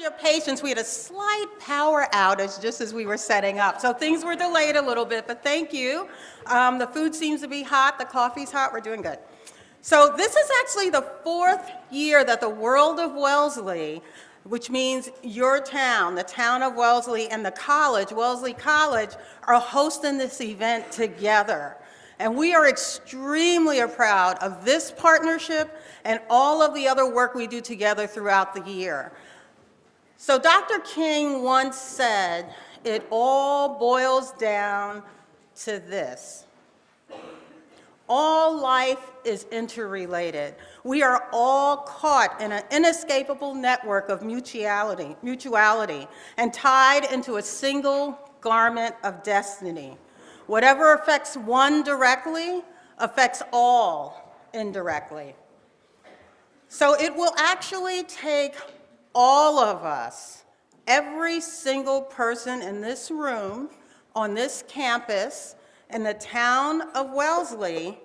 your patience. We had a slight power outage just as we were setting up. So things were delayed a little bit, but thank you. The food seems to be hot. The coffee's hot. We're doing good. So this is actually the 4th year that the World of Wellesley, which means your town, the town of Wellesley, and the college, Wellesley College, are hosting this event together. And we are extremely proud of this partnership and all of the other work we do together throughout the year. So Dr. King once said, it all boils down to this. All life is interrelated. We are all caught in an inescapable network of mutuality, and tied into a single garment of destiny. Whatever affects one directly affects all indirectly. So it will actually take all of us, every single person in this room, on this campus, in the town of Wellesley,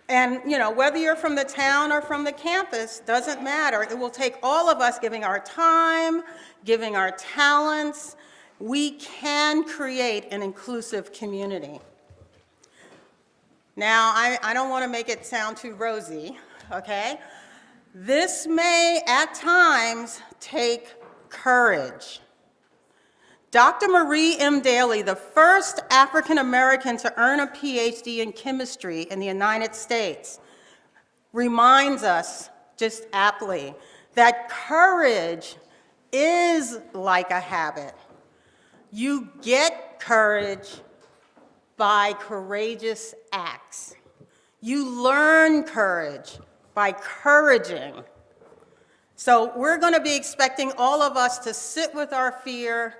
and whether you're from the town or from the campus, doesn't matter. It will take all of us giving our time, giving our talents. We can create an inclusive community. Now, I don't want to make it sound too rosy, okay? This may, at times, take courage. Dr. Marie M. Daley, the first African American to earn a PhD in chemistry in the United States, reminds us, just aptly, that courage is like a habit. You get courage by courageous acts. You learn courage by couraging. So we're going to be expecting all of us to sit with our fear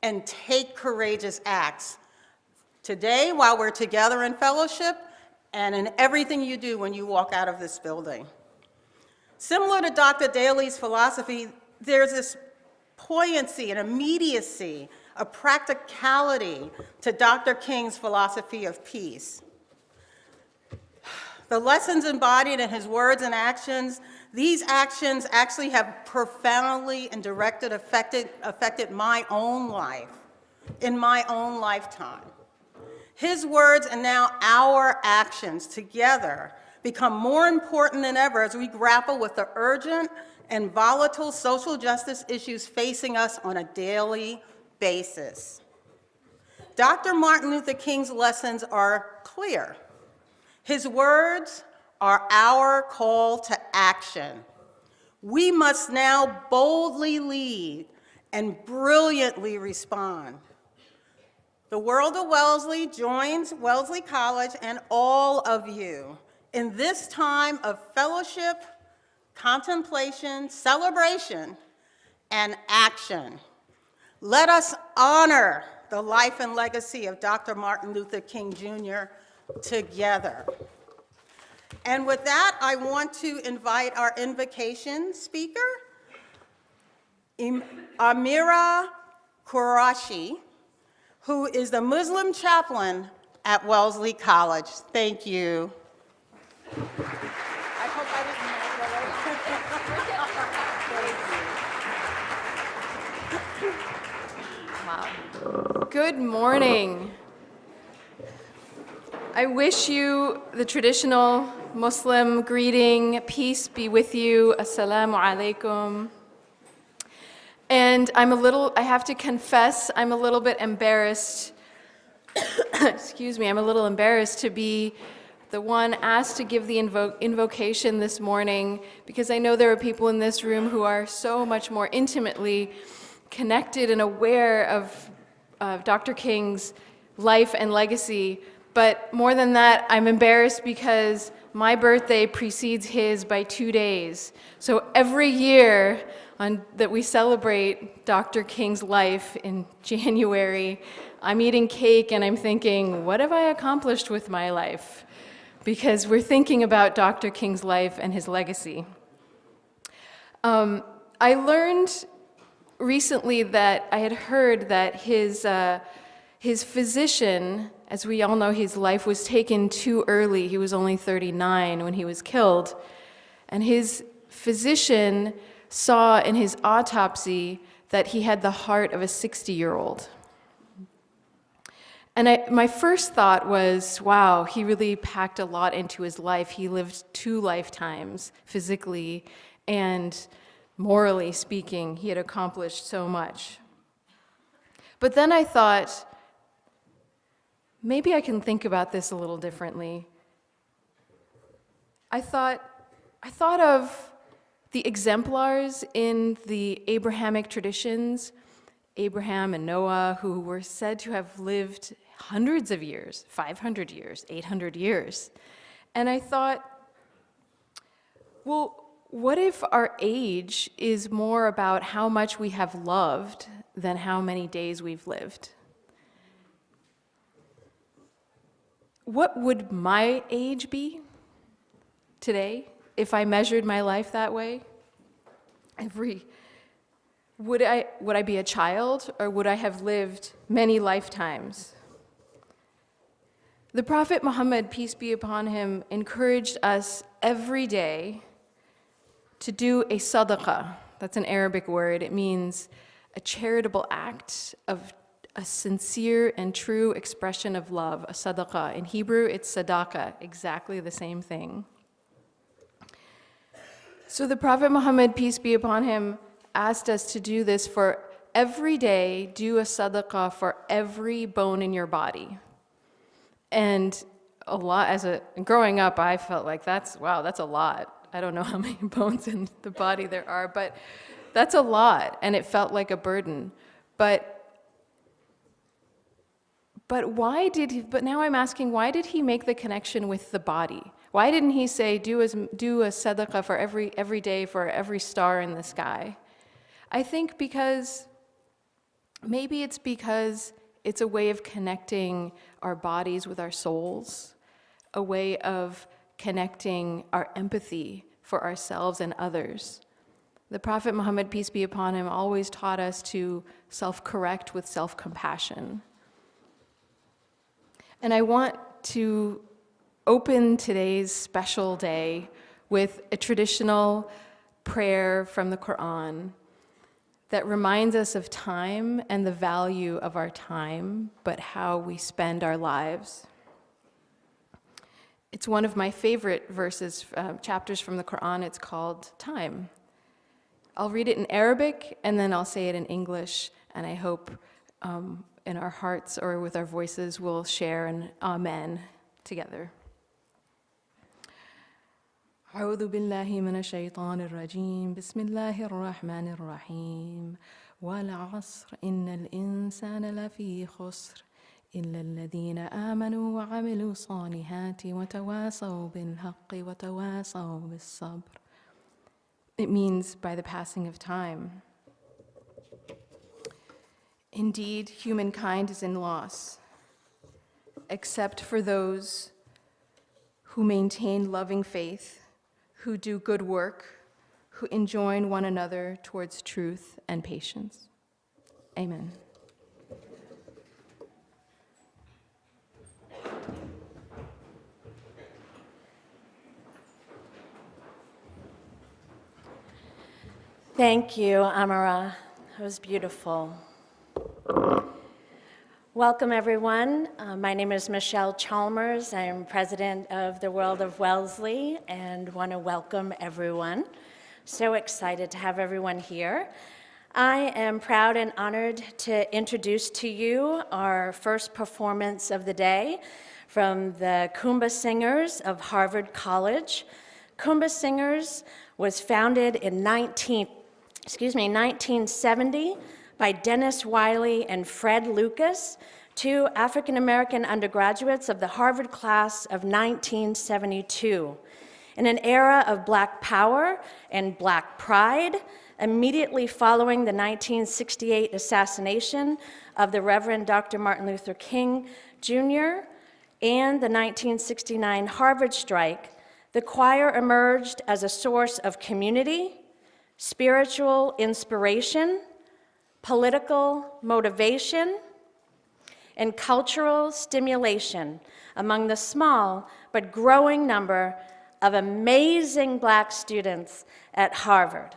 and take courageous acts today while we're together in fellowship and in everything you do when you walk out of this building. Similar to Dr. Daley's philosophy, there's this poignancy and immediacy, a practicality to Dr. King's philosophy of peace. The lessons embodied in his words and actions, these actions actually have profoundly and directly affected my own life, in my own lifetime. His words and now our actions together become more important than ever as we grapple with the urgent and volatile social justice issues facing us on a daily basis. Dr. Martin Luther King's lessons are clear. His words are our call to action. We must now boldly lead and brilliantly respond. The World of Wellesley joins Wellesley College and all of you in this time of fellowship, contemplation, celebration, and action. Let us honor the life and legacy of Dr. Martin Luther King Jr. together. And with that, I want to invite our invocation speaker, Amira Qureshi, who is the Muslim chaplain at Wellesley College. Thank you. I hope I didn't Wow. Good morning. I wish you the traditional Muslim greeting, peace be with you, assalamu alaikum. And I have to confess, I'm a little bit embarrassed, excuse me, I'm a little embarrassed to be the one asked to give the invocation this morning, because I know there are people in this room who are so much more intimately connected and aware of Dr. King's life and legacy. But more than that, I'm embarrassed because my birthday precedes his by 2 days. So every year that we celebrate Dr. King's life in January, I'm eating cake and I'm thinking, what have I accomplished with my life? Because we're thinking about Dr. King's life and his legacy. I learned recently that I had heard that his physician, as we all know, his life was taken too early. He was only 39 when he was killed. And his physician saw in his autopsy that he had the heart of a 60-year-old. And my first thought was, wow, he really packed a lot into his life. He lived 2 lifetimes, physically and morally speaking. He had accomplished so much. But then I thought, maybe I can think about this a little differently. I thought of the exemplars in the Abrahamic traditions, Abraham and Noah, who were said to have lived hundreds of years, 500 years, 800 years. And I thought, well, what if our age is more about how much we have loved than how many days we've lived? What would my age be today if I measured my life that way? Would I be a child, or would I have lived many lifetimes? The Prophet Muhammad, peace be upon him, encouraged us every day to do a sadaqah. That's an Arabic word. It means a charitable act of a sincere and true expression of love, a sadaqah. In Hebrew, it's sadaqah, exactly the same thing. So the Prophet Muhammad, peace be upon him, asked us to do this for every day, do a sadaqah for every bone in your body. And a lot, growing up, I felt like that's a lot. I don't know how many bones in the body there are, but that's a lot, and it felt like a burden. But now I'm asking, why did he make the connection with the body? Why didn't he say, do a sadaqah for every day for every star in the sky? I think maybe it's because it's a way of connecting our bodies with our souls, a way of connecting our empathy for ourselves and others. The Prophet Muhammad, peace be upon him, always taught us to self-correct with self-compassion. And I want to open today's special day with a traditional prayer from the Quran that reminds us of time and the value of our time, but how we spend our lives. It's one of my favorite chapters from the Quran. It's called Time. I'll read it in Arabic, and then I'll say it in English, and I hope in our hearts or with our voices we'll share an Amen together. أعوذ بالله من الشيطان الرجيم بسم الله الرحمن الرحيم والعصر إن الإنسان لفي خسر إلا الذين آمنوا وعملوا الصالحات وتواصوا بالحق وتواصوا بالصبر. It means by the passing of time. Indeed, humankind is in loss, except for those who maintain loving faith, who do good work, who enjoin one another towards truth and patience. Amen. Thank you, Amara. That was beautiful. Welcome, everyone. My name is Michelle Chalmers. I am president of the World of Wellesley and want to welcome everyone. So excited to have everyone here. I am proud and honored to introduce to you our first performance of the day from the Kuumba Singers of Harvard College. Kuumba Singers was founded in 1970 by Dennis Wiley and Fred Lucas, two African-American undergraduates of the Harvard class of 1972. In an era of Black power and Black pride, immediately following the 1968 assassination of the Reverend Dr. Martin Luther King, Jr., and the 1969 Harvard strike, the choir emerged as a source of community, spiritual inspiration, political motivation, and cultural stimulation among the small but growing number of amazing Black students at Harvard.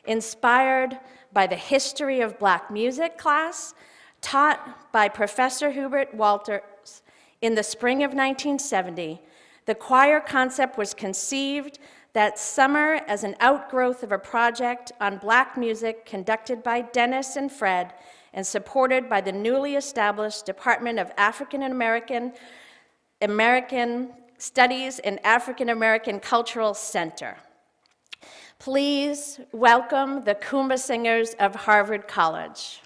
inspired by the history of Black music class taught by Professor Hubert Walters in the spring of 1970. The choir concept was conceived that summer as an outgrowth of a project on Black music conducted by Dennis and Fred and supported by the newly established Department of African Studies and African American Cultural Center. Please welcome the Kuumba Singers of Harvard College.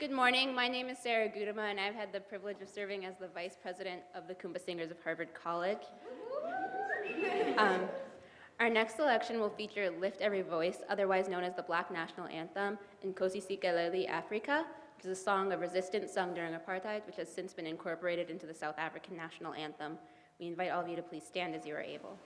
Good morning. My name is Sarah Gudema, and I've had the privilege of serving as the Vice President of the Kuumba Singers of Harvard College. Our next selection will feature Lift Every Voice, otherwise known as the Black National Anthem, in Kosi Sikeleli, Africa, which is a song of resistance sung during apartheid, which has since been incorporated into the South African national anthem. We invite all of you to please stand as you are able.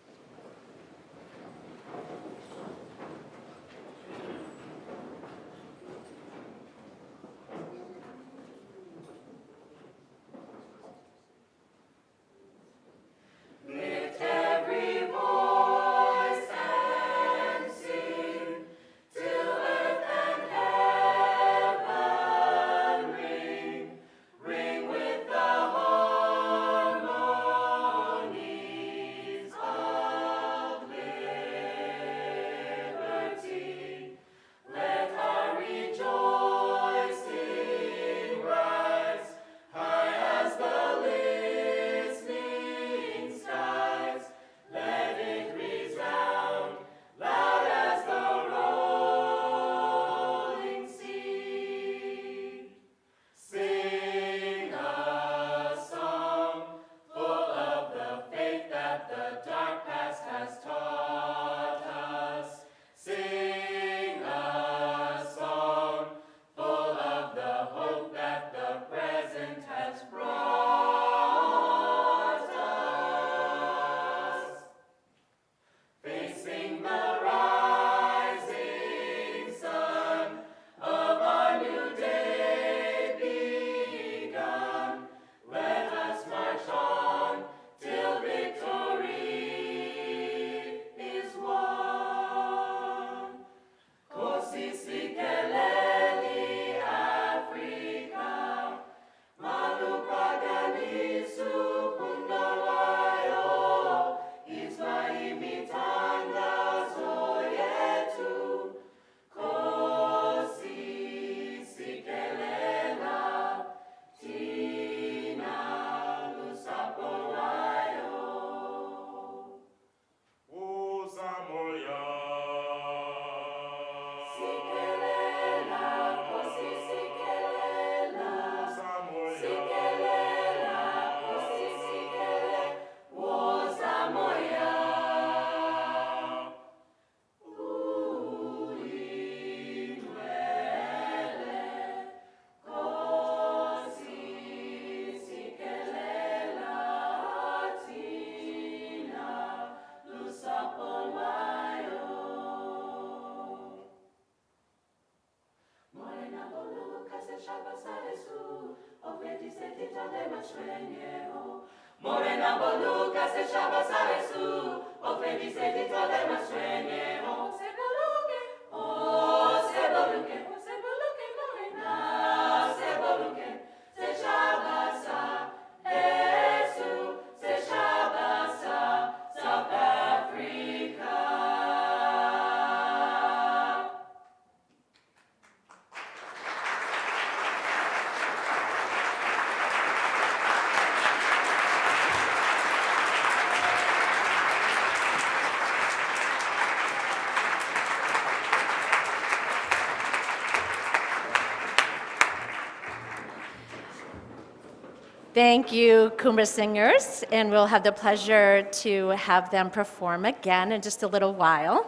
Thank you, Kuumba singers, and we'll have the pleasure to have them perform again in just a little while.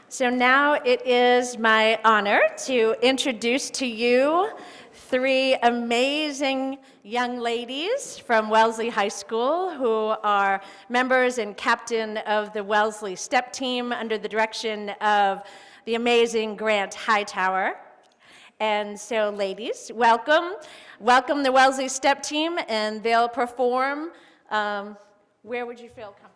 So now it is my honor to introduce to you three amazing young ladies from Wellesley High School who are members and captain of the Wellesley Step Team under the direction of the amazing Grant Hightower. And so, ladies, welcome. Welcome the Wellesley Step Team, and they'll perform. Where would you feel comfortable?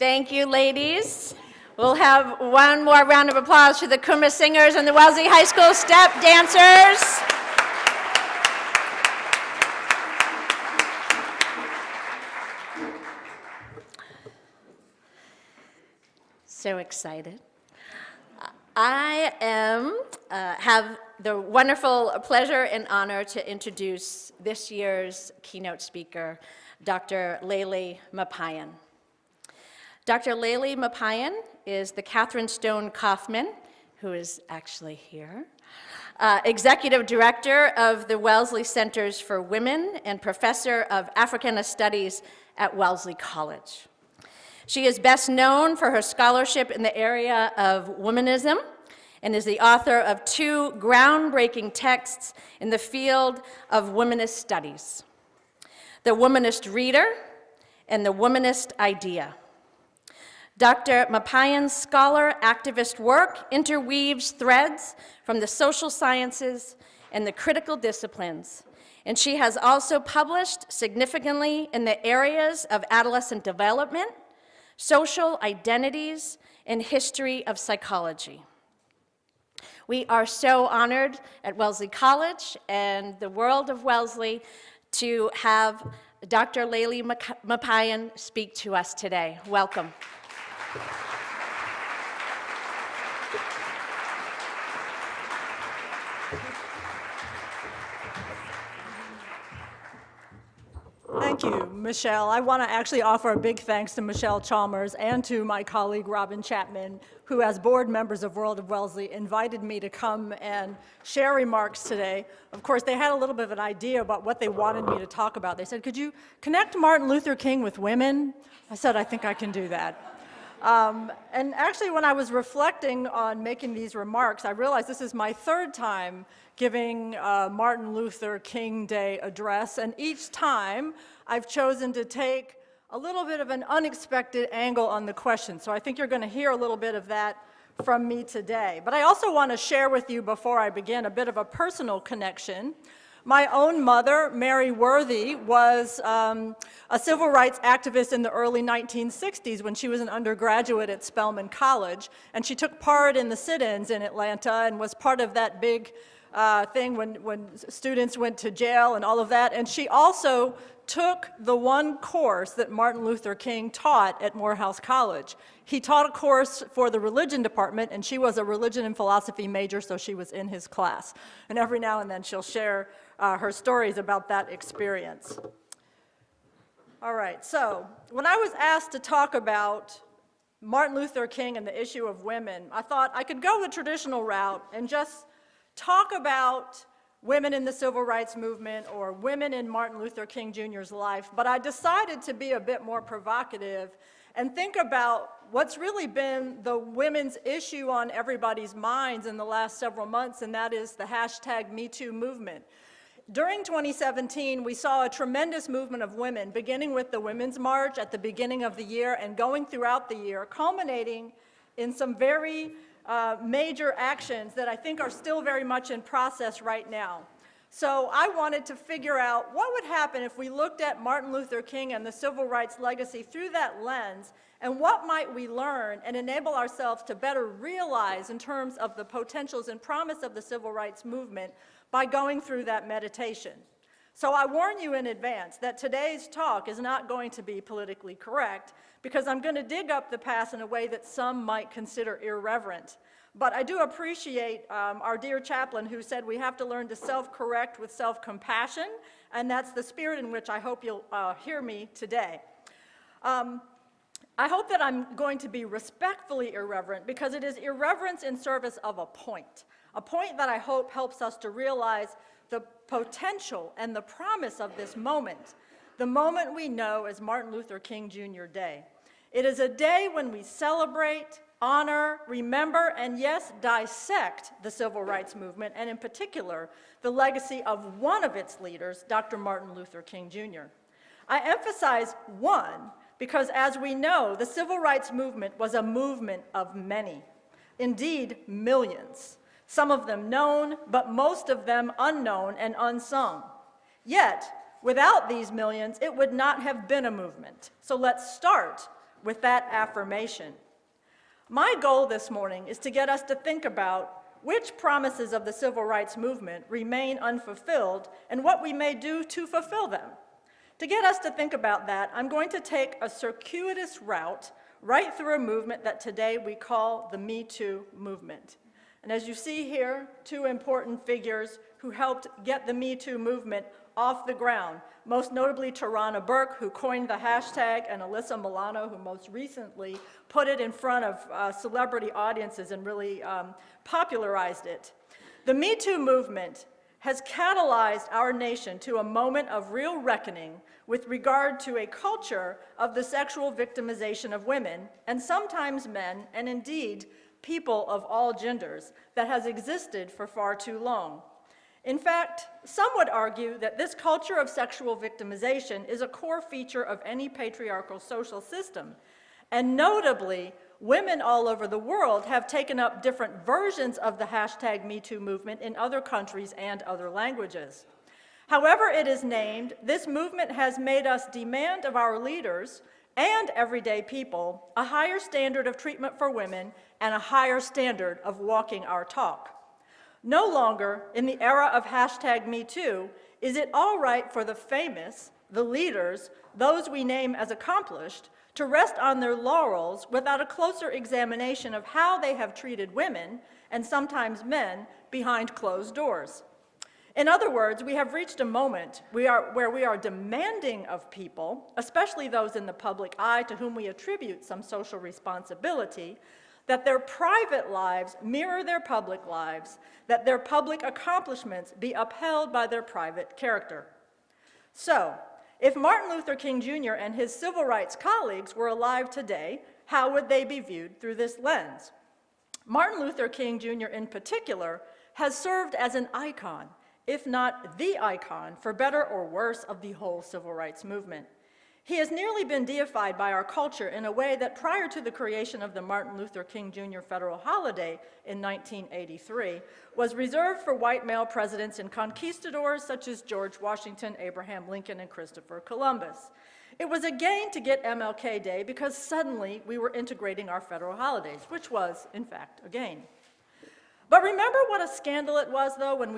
Thank you, ladies. We'll have one more round of applause for the Kuumba singers and the Wellesley High School step dancers. So excited. I have the wonderful pleasure and honor to introduce this year's keynote speaker, Dr. Layli Mapayan. Dr. Layli Mapayan is the Catherine Stone Kaufman, who is actually here, Executive Director of the Wellesley Centers for Women and Professor of Africana Studies at Wellesley College. She is best known for her scholarship in the area of womanism and is the author of 2 groundbreaking texts in the field of womanist studies, The Womanist Reader and The Womanist Idea. Dr. Mapayan's scholar-activist work interweaves threads from the social sciences and the critical disciplines, and she has also published significantly in the areas of adolescent development, social identities, and history of psychology. We are so honored at Wellesley College and the world of Wellesley to have Dr. Layli Mapayan speak to us today. Welcome. Thank you, Michelle. I want to actually offer a big thanks to Michelle Chalmers and to my colleague Robin Chapman, who as board members of World of Wellesley invited me to come and share remarks today. Of course, they had a little bit of an idea about what they wanted me to talk about. They said, could you connect Martin Luther King with women? I said, I think I can do that. And actually, when I was reflecting on making these remarks, I realized this is my 3rd time giving Martin Luther King Day address, and each time I've chosen to take a little bit of an unexpected angle on the question. So I think you're going to hear a little bit of that from me today. But I also want to share with you before I begin a bit of a personal connection. My own mother, Mary Worthy, was a civil rights activist in the early 1960s when she was an undergraduate at Spelman College, and she took part in the sit-ins in Atlanta and was part of that big thing when students went to jail and all of that. And she also took the one course that Martin Luther King taught at Morehouse College. He taught a course for the religion department, and she was a religion and philosophy major, so she was in his class. And every now and then she'll share her stories about that experience. All right, so when I was asked to talk about Martin Luther King and the issue of women, I thought I could go the traditional route and just talk about women in the civil rights movement or women in Martin Luther King Jr.'s life, but I decided to be a bit more provocative and think about what's really been the women's issue on everybody's minds in the last several months, and that is the hashtag Me2 movement. During 2017, we saw a tremendous movement of women, beginning with the Women's March at the beginning of the year and going throughout the year, culminating in some very major actions that I think are still very much in process right now. So I wanted to figure out what would happen if we looked at Martin Luther King and the civil rights legacy through that lens, and what might we learn and enable ourselves to better realize in terms of the potentials and promise of the civil rights movement by going through that meditation. So I warn you in advance that today's talk is not going to be politically correct, because I'm going to dig up the past in a way that some might consider irreverent. But I do appreciate our dear chaplain who said we have to learn to self-correct with self-compassion, and that's the spirit in which I hope you'll hear me today. I hope that I'm going to be respectfully irreverent, because it is irreverence in service of a point that I hope helps us to realize the potential and the promise of this moment, the moment we know as Martin Luther King Jr. Day. It is a day when we celebrate, honor, remember, and yes, dissect the civil rights movement, and in particular, the legacy of one of its leaders, Dr. Martin Luther King Jr. I emphasize one because, as we know, the civil rights movement was a movement of many, indeed millions. Some of them known, but most of them unknown and unsung. Yet, without these millions, it would not have been a movement. So let's start with that affirmation. My goal this morning is to get us to think about which promises of the civil rights movement remain unfulfilled and what we may do to fulfill them. To get us to think about that, I'm going to take a circuitous route right through a movement that today we call the Me2 movement. And as you see here, two important figures who helped get the Me2 movement off the ground, most notably Tarana Burke, who coined the hashtag, and Alyssa Milano, who most recently put it in front of celebrity audiences and really popularized it. The Me2 movement has catalyzed our nation to a moment of real reckoning with regard to a culture of the sexual victimization of women, and sometimes men, and indeed people of all genders, that has existed for far too long. In fact, some would argue that this culture of sexual victimization is a core feature of any patriarchal social system, and notably, women all over the world have taken up different versions of the hashtag Me2 movement in other countries and other languages. However it is named, this movement has made us demand of our leaders and everyday people a higher standard of treatment for women and a higher standard of walking our talk. No longer, in the era of hashtag Me2, is it all right for the famous, the leaders, those we name as accomplished, to rest on their laurels without a closer examination of how they have treated women, and sometimes men, behind closed doors. In other words, we have reached a moment where we are demanding of people, especially those in the public eye to whom we attribute some social responsibility, that their private lives mirror their public lives, that their public accomplishments be upheld by their private character. So, if Martin Luther King Jr. and his civil rights colleagues were alive today, how would they be viewed through this lens? Martin Luther King Jr. in particular has served as an icon, if not the icon, for better or worse, of the whole civil rights movement. He has nearly been deified by our culture in a way that prior to the creation of the Martin Luther King Jr. federal holiday in 1983 was reserved for white male presidents and conquistadors such as George Washington, Abraham Lincoln, and Christopher Columbus. It was a gain to get MLK Day because suddenly we were integrating our federal holidays, which was, in fact, a gain. But remember what a scandal it was, though, when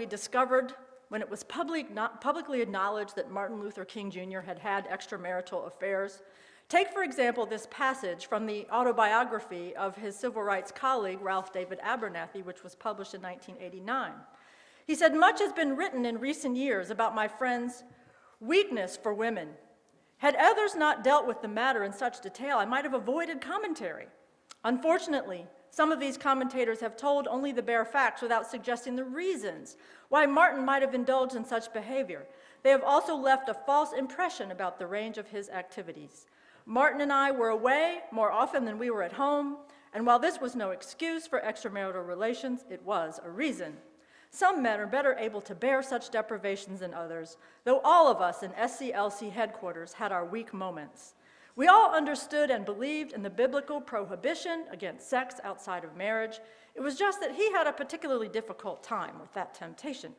it was publicly acknowledged that Martin Luther King Jr. had had extramarital affairs? Take, for example, this passage from the autobiography of his civil rights colleague, Ralph David Abernathy, which was published in 1989. He said, "Much has been written in recent years about my friend's weakness for women. Had others not dealt with the matter in such detail, I might have avoided commentary. Unfortunately, some of these commentators have told only the bare facts without suggesting the reasons why Martin might have indulged in such behavior. They have also left a false impression about the range of his activities. Martin and I were away more often than we were at home, and while this was no excuse for extramarital relations, it was a reason. Some men are better able to bear such deprivations than others, though all of us in SCLC headquarters had our weak moments. We all understood and believed in the biblical prohibition against sex outside of marriage. It was just that he had a particularly difficult time with that temptation.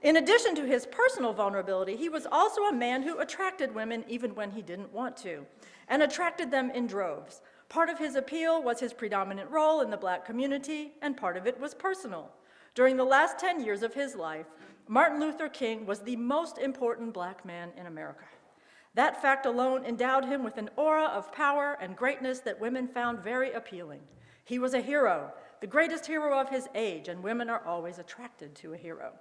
In addition to his personal vulnerability, he was also a man who attracted women even when he didn't want to, and attracted them in droves. Part of his appeal was his predominant role in the Black community, and part of it was personal. During the last 10 years of his life, Martin Luther King was the most important Black man in America. That fact alone endowed him with an aura of power and greatness that women found very appealing. He was a hero, the greatest hero of his age, and women are always attracted to a hero.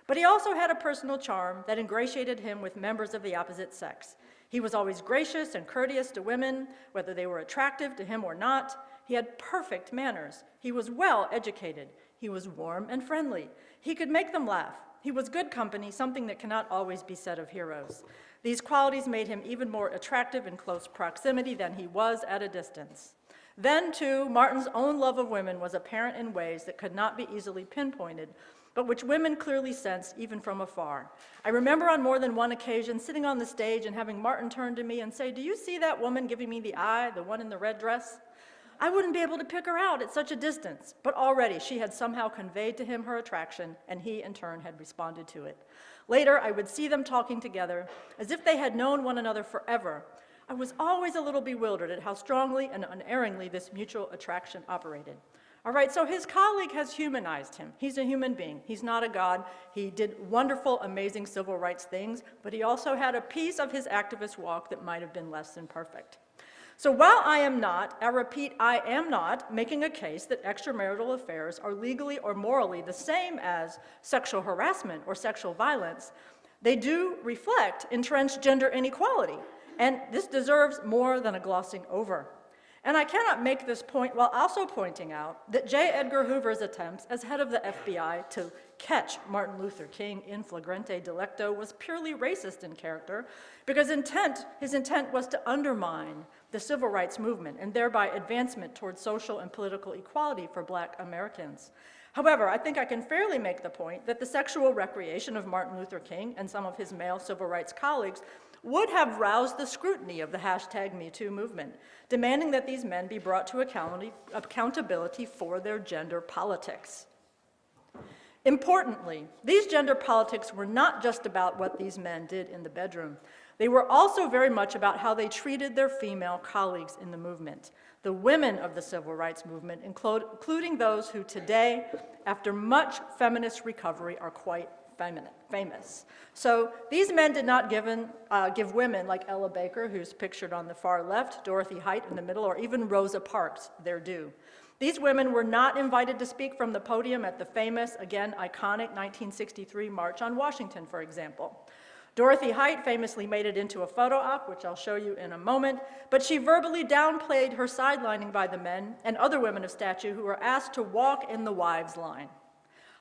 But he also had a personal charm that ingratiated him with members of the opposite sex. He was always gracious and courteous to women, whether they were attractive to him or not. He had perfect manners. He was well educated. He was warm and friendly. He could make them laugh. He was good company, something that cannot always be said of heroes. These qualities made him even more attractive in close proximity than he was at a distance. Then, too, Martin's own love of women was apparent in ways that could not be easily pinpointed, but which women clearly sensed even from afar. I remember on more than one occasion sitting on the stage and having Martin turn to me and say, "Do you see that woman giving me the eye, the one in the red dress?" I wouldn't be able to pick her out at such a distance, but already she had somehow conveyed to him her attraction, and he, in turn, had responded to it. Later, I would see them talking together as if they had known one another forever. I was always a little bewildered at how strongly and unerringly this mutual attraction operated. All right, so his colleague has humanized him. He's a human being. He's not a god. He did wonderful, amazing civil rights things, but he also had a piece of his activist walk that might have been less than perfect. So while I am not making a case that extramarital affairs are legally or morally the same as sexual harassment or sexual violence, they do reflect entrenched gender inequality, and this deserves more than a glossing over. And I cannot make this point while also pointing out that J. Edgar Hoover's attempts as head of the FBI to catch Martin Luther King in flagrante delicto was purely racist in character, because his intent was to undermine the civil rights movement and thereby advancement towards social and political equality for Black Americans. However, I think I can fairly make the point that the sexual recreation of Martin Luther King and some of his male civil rights colleagues would have roused the scrutiny of the hashtag Me2 movement, demanding that these men be brought to accountability for their gender politics. Importantly, these gender politics were not just about what these men did in the bedroom. They were also very much about how they treated their female colleagues in the movement, the women of the civil rights movement, including those who today, after much feminist recovery, are quite famous. So these men did not give women like Ella Baker, who's pictured on the far left, Dorothy Height in the middle, or even Rosa Parks their due. These women were not invited to speak from the podium at the famous, again, iconic 1963 March on Washington, for example. Dorothy Height famously made it into a photo op, which I'll show you in a moment, but she verbally downplayed her sidelining by the men and other women of stature who were asked to walk in the wives' line.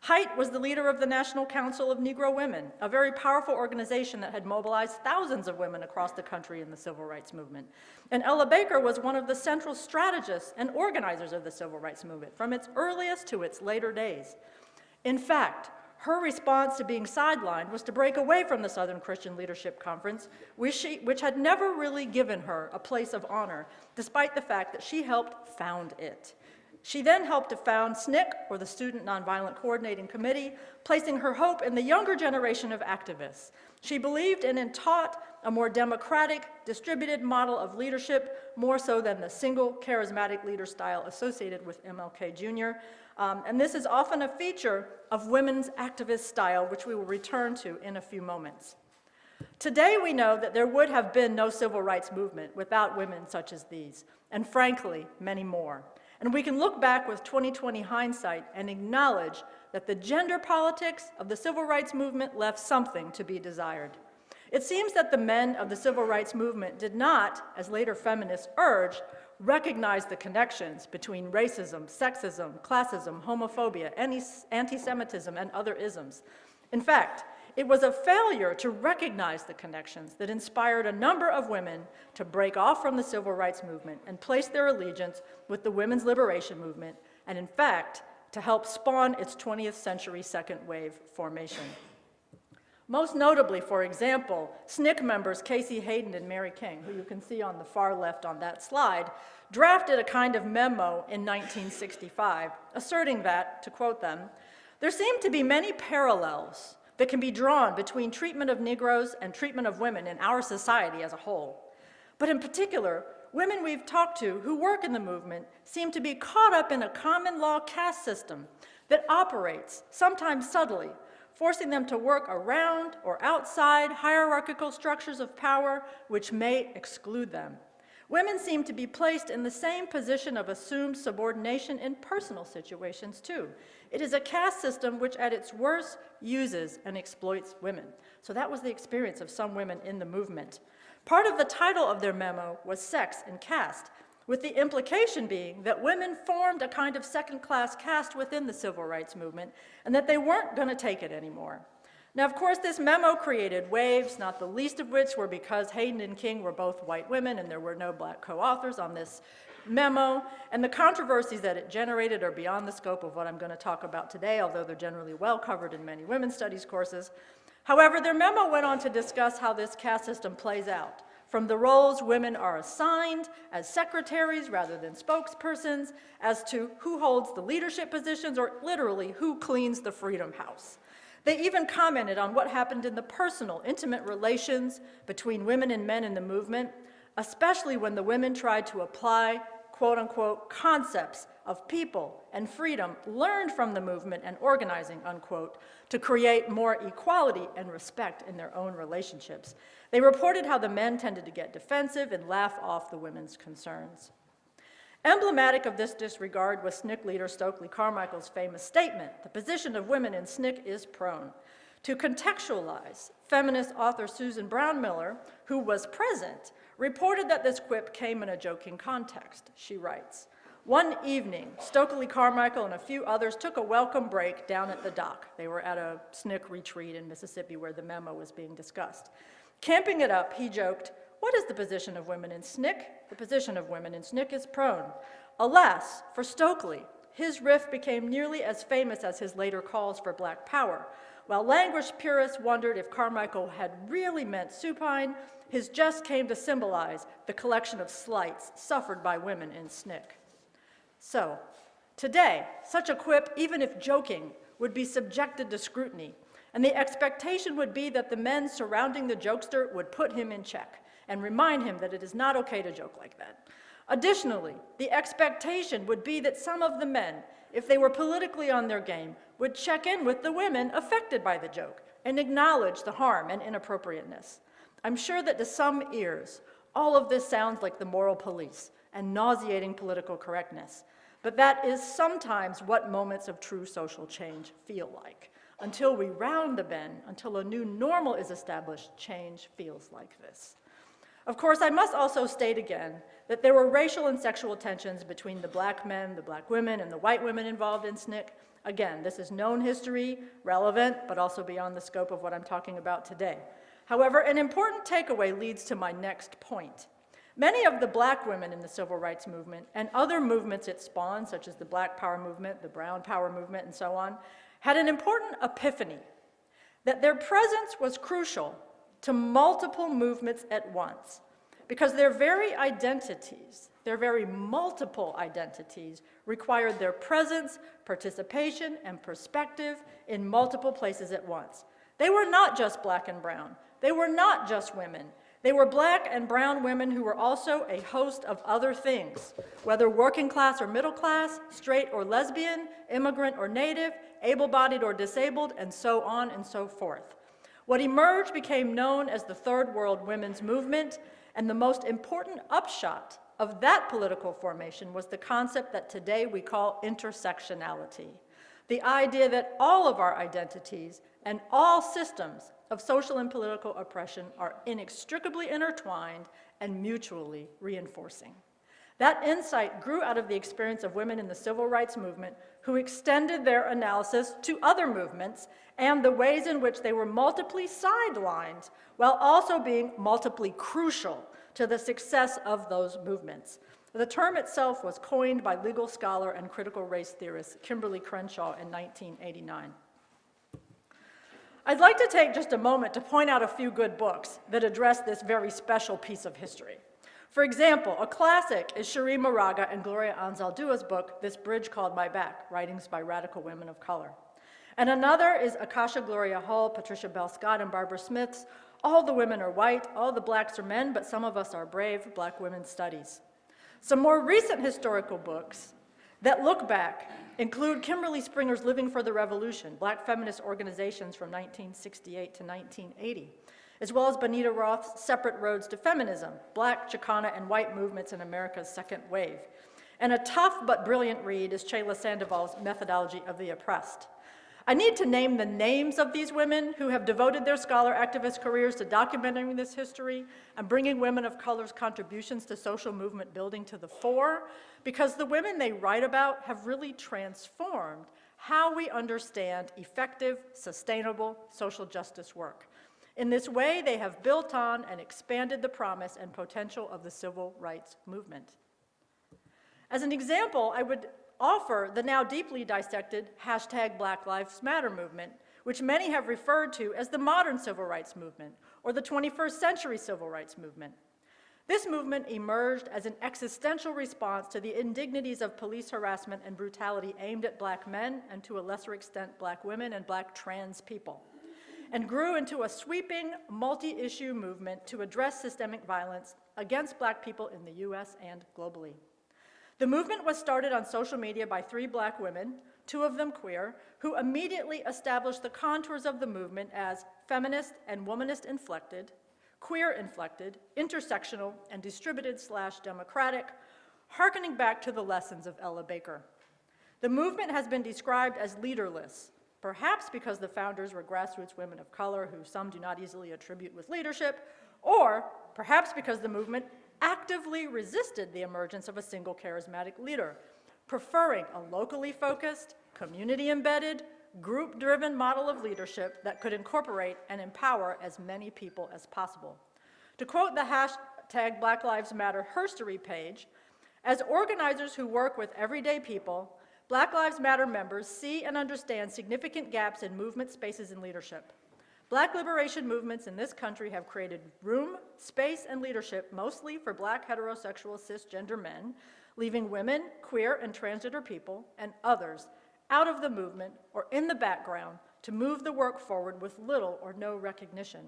Height was the leader of the National Council of Negro Women, a very powerful organization that had mobilized thousands of women across the country in the civil rights movement. And Ella Baker was one of the central strategists and organizers of the civil rights movement, from its earliest to its later days. In fact, her response to being sidelined was to break away from the Southern Christian Leadership Conference, which had never really given her a place of honor, despite the fact that she helped found it. She then helped to found SNCC, or the Student Nonviolent Coordinating Committee, placing her hope in the younger generation of activists. She believed in and taught a more democratic, distributed model of leadership, more so than the single charismatic leader style associated with MLK Jr. And this is often a feature of women's activist style, which we will return to in a few moments. Today, we know that there would have been no civil rights movement without women such as these, and frankly, many more. And we can look back with 20/20 hindsight and acknowledge that the gender politics of the civil rights movement left something to be desired. It seems that the men of the civil rights movement did not, as later feminists urged, recognize the connections between racism, sexism, classism, homophobia, anti-Semitism, and other isms. In fact, it was a failure to recognize the connections that inspired a number of women to break off from the civil rights movement and place their allegiance with the women's liberation movement, and in fact, to help spawn its 20th century second wave formation. Most notably, for example, SNCC members Casey Hayden and Mary King, who you can see on the far left on that slide, drafted a kind of memo in 1965, asserting that, to quote them, "There seem to be many parallels that can be drawn between treatment of Negroes and treatment of women in our society as a whole. But in particular, women we've talked to who work in the movement seem to be caught up in a common law caste system that operates, sometimes subtly, forcing them to work around or outside hierarchical structures of power which may exclude them. Women seem to be placed in the same position of assumed subordination in personal situations, too. It is a caste system which, at its worst, uses and exploits women." So that was the experience of some women in the movement. Part of the title of their memo was Sex and Caste, with the implication being that women formed a kind of second-class caste within the civil rights movement, and that they weren't going to take it anymore. Now, of course, this memo created waves, not the least of which were because Hayden and King were both white women and there were no Black co-authors on this memo, and the controversies that it generated are beyond the scope of what I'm going to talk about today, although they're generally well covered in many women's studies courses. However, their memo went on to discuss how this caste system plays out, from the roles women are assigned as secretaries rather than spokespersons, as to who holds the leadership positions, or literally who cleans the Freedom House. They even commented on what happened in the personal, intimate relations between women and men in the movement, especially when the women tried to apply, quote-unquote, concepts of people and freedom learned from the movement and organizing, unquote, to create more equality and respect in their own relationships. They reported how the men tended to get defensive and laugh off the women's concerns. Emblematic of this disregard was SNCC leader Stokely Carmichael's famous statement, "The position of women in SNCC is prone." To contextualize, feminist author Susan Brown Miller, who was present, reported that this quip came in a joking context. She writes, "One evening, Stokely Carmichael and a few others took a welcome break down at the dock." They were at a SNCC retreat in Mississippi where the memo was being discussed. Camping it up, he joked, "What is the position of women in SNCC? The position of women in SNCC is prone." Alas, for Stokely, his riff became nearly as famous as his later calls for black power. While languished purists wondered if Carmichael had really meant supine, his jest came to symbolize the collection of slights suffered by women in SNCC. So, today, such a quip, even if joking, would be subjected to scrutiny, and the expectation would be that the men surrounding the jokester would put him in check and remind him that it is not okay to joke like that. Additionally, the expectation would be that some of the men, if they were politically on their game, would check in with the women affected by the joke and acknowledge the harm and inappropriateness. I'm sure that to some ears, all of this sounds like the moral police and nauseating political correctness, but that is sometimes what moments of true social change feel like. Until we round the bend, until a new normal is established, change feels like this. Of course, I must also state again that there were racial and sexual tensions between the black men, the black women, and the white women involved in SNCC. Again, this is known history, relevant, but also beyond the scope of what I'm talking about today. However, an important takeaway leads to my next point. Many of the black women in the civil rights movement and other movements it spawned, such as the Black Power movement, the Brown Power movement, and so on, had an important epiphany, that their presence was crucial to multiple movements at once, because their very identities, their very multiple identities, required their presence, participation, and perspective in multiple places at once. They were not just black and brown. They were not just women. They were black and brown women who were also a host of other things, whether working class or middle class, straight or lesbian, immigrant or native, able-bodied or disabled, and so on and so forth. What emerged became known as the Third World Women's Movement, and the most important upshot of that political formation was the concept that today we call intersectionality. The idea that all of our identities and all systems of social and political oppression are inextricably intertwined and mutually reinforcing. That insight grew out of the experience of women in the civil rights movement who extended their analysis to other movements and the ways in which they were multiply sidelined while also being multiply crucial to the success of those movements. The term itself was coined by legal scholar and critical race theorist Kimberly Crenshaw in 1989. I'd like to take just a moment to point out a few good books that address this very special piece of history. For example, a classic is Shiri Moraga and Gloria Anzaldua's book, This Bridge Called My Back, Writings by Radical Women of Color. And another is Akasha Gloria Hull, Patricia Bell Scott, and Barbara Smith's All the Women Are White, All the Blacks Are Men, But Some of Us Are Brave, Black Women's Studies. Some more recent historical books that look back include Kimberly Springer's Living for the Revolution, Black Feminist Organizations from 1968 to 1980, as well as Bonita Roth's Separate Roads to Feminism, Black, Chicana, and White Movements in America's Second Wave. And a tough but brilliant read is Shayla Sandoval's Methodology of the Oppressed. I need to name the names of these women who have devoted their scholar activist careers to documenting this history and bringing women of color's contributions to social movement building to the fore, because the women they write about have really transformed how we understand effective, sustainable social justice work. In this way, they have built on and expanded the promise and potential of the civil rights movement. As an example, I would offer the now deeply dissected #Black Lives Matter movement, which many have referred to as the modern civil rights movement or the 21st century civil rights movement. This movement emerged as an existential response to the indignities of police harassment and brutality aimed at black men and to a lesser extent black women and black trans people. and grew into a sweeping, multi-issue movement to address systemic violence against Black people in the US and globally. The movement was started on social media by 3 Black women, 2 of them queer, who immediately established the contours of the movement as feminist and womanist-inflected, queer-inflected, intersectional, and distributed/democratic, hearkening back to the lessons of Ella Baker. The movement has been described as leaderless, perhaps because the founders were grassroots women of color who some do not easily attribute with leadership, or perhaps because the movement actively resisted the emergence of a single charismatic leader, preferring a locally focused, community-embedded, group-driven model of leadership that could incorporate and empower as many people as possible. To quote the hashtag Black Lives Matter herstory page, as organizers who work with everyday people, Black Lives Matter members see and understand significant gaps in movement spaces and leadership. Black liberation movements in this country have created room, space, and leadership mostly for Black heterosexual cisgender men, leaving women, queer, and transgender people, and others out of the movement or in the background to move the work forward with little or no recognition.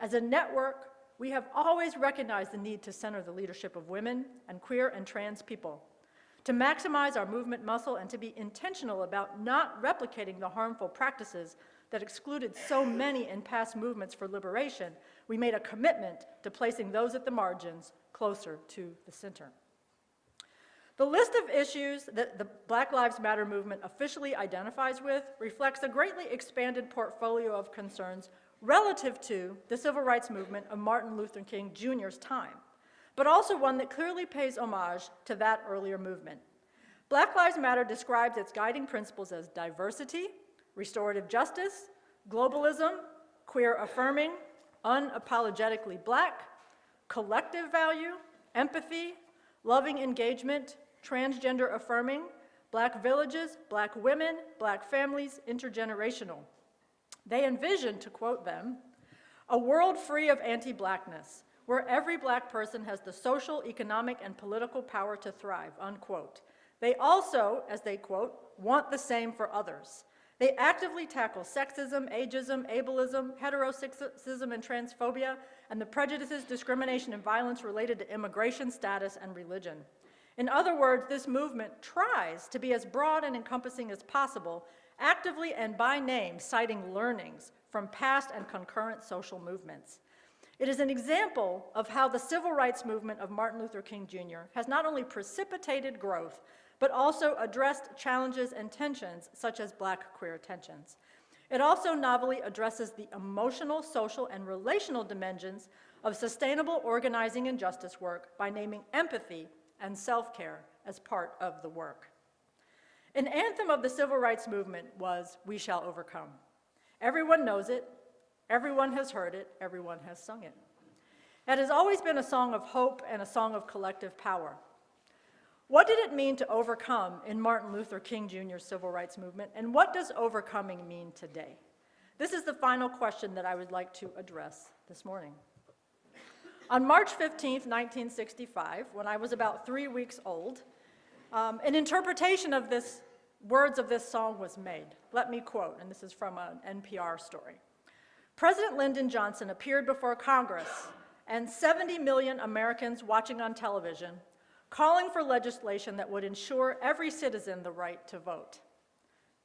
As a network, we have always recognized the need to center the leadership of women and queer and trans people, to maximize our movement muscle and to be intentional about not replicating the harmful practices that excluded so many in past movements for liberation. We made a commitment to placing those at the margins closer to the center. The list of issues that the Black Lives Matter movement officially identifies with reflects a greatly expanded portfolio of concerns relative to the civil rights movement of Martin Luther King Jr.'s time, but also one that clearly pays homage to that earlier movement. Black Lives Matter describes its guiding principles as diversity, restorative justice, globalism, queer affirming, unapologetically Black, collective value, empathy, loving engagement, transgender affirming, Black villages, Black women, Black families, intergenerational. They envision, to quote them, a world free of anti-Blackness, where every Black person has the social, economic, and political power to thrive, unquote. They also, as they quote, want the same for others. They actively tackle sexism, ageism, ableism, heterosexism, and transphobia, and the prejudices, discrimination, and violence related to immigration status and religion. In other words, this movement tries to be as broad and encompassing as possible, actively and by name citing learnings from past and concurrent social movements. It is an example of how the civil rights movement of Martin Luther King Jr. has not only precipitated growth, but also addressed challenges and tensions such as Black queer tensions. It also novelly addresses the emotional, social, and relational dimensions of sustainable organizing and justice work by naming empathy and self-care as part of the work. An anthem of the civil rights movement was "We Shall Overcome." Everyone knows it, everyone has heard it, everyone has sung it. It has always been a song of hope and a song of collective power. What did it mean to overcome in Martin Luther King Jr.'s civil rights movement, and what does overcoming mean today? This is the final question that I would like to address this morning. On March 15th, 1965, when I was about 3 weeks old, an interpretation of this words of this song was made. Let me quote, and this is from an NPR story. President Lyndon Johnson appeared before Congress and 70 million Americans watching on television, calling for legislation that would ensure every citizen the right to vote.